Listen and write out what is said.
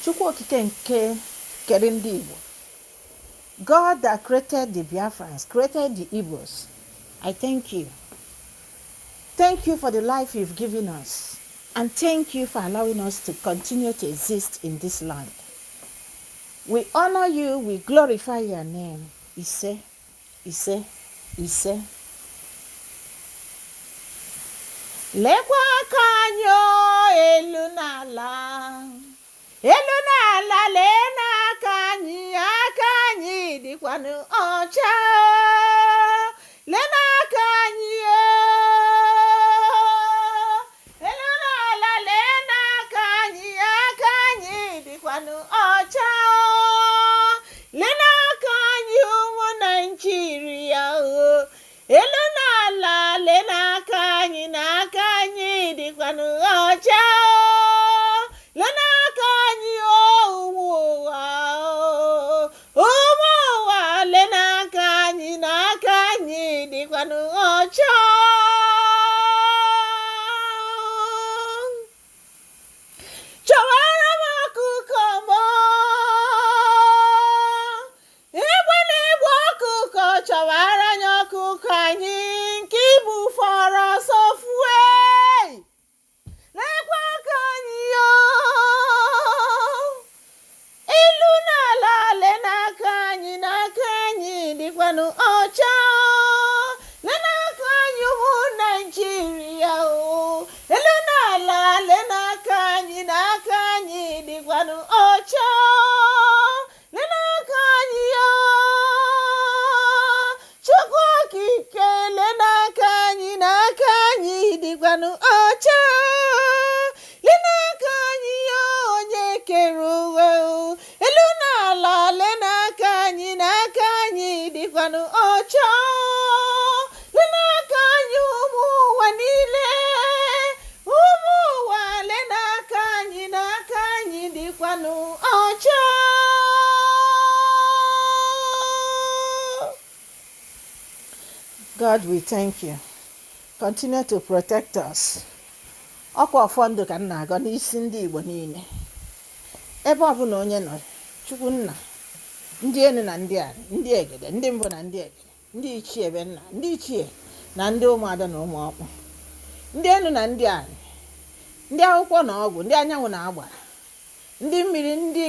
Chukwu okike nke kere ndị Igbo, God that created the Biafrans, created the Igbos, I thank you. Thank you for the life you've given us. And thank you for allowing us to continue to exist in this land. We honor you, we glorify your name. Ise, Ise, Ise. Lekwa aka anyị elu n'ala. Elu n'ala lee n'aka anyị dịkwanụ ọcha. Lee n'aka anyị elu n'ala lee n'aka anyị dịkwanụ ọcha. Lee n'aka anyị ụmụ Naịjirịa elu n'ala lee n'aka anyị dịkwanụ ọcha. Lee n'aka anyị ụmụ ụwa lee n'aka anyị dịkwanụ ọcha. Chọwara m ọkụkọ m igwe na-egbu ọkụkọ, chọwara anyị ọkụkọ anyị nke ibu fọrọ sofue. Lekwa aka anyị elu n'ala lee n'aka anyị dịkwanụ ọcha. Lee n'aka anyị ụmụ Naịjirịa elu n'ala lee n'aka anyị dịkwanụ ọcha. Lee n'aka anyị Chukwu okike lee n'aka anyị dịkwanụ ọcha. Lee n'aka anyị onye kere ụwa elu n'ala lee n'aka anyị dịkwanụ ọcha. Lee n'aka anyị ụmụ ụwa niile, ụmụ ụwa lee n'aka anyị dịkwanụ ọcha. God, we thank you. Continue to protect us. Ọkwa ọfọ ndụ ka m na-agọ n'isi ndị Igbo niile. Ebe ọbụla onye nọ, Chukwu nna, ndị enu na ndị ala, ndị egede, ndị mbụ na ndị egede, ndị ichie be nna, ndị ichie na ndị ụmụada na ụmụ ọkpụ, ndị enu na ndị ala, ndị akwụkwọ na ọgwụ, ndị anyanwụ na agbara, ndị mmiri, ndị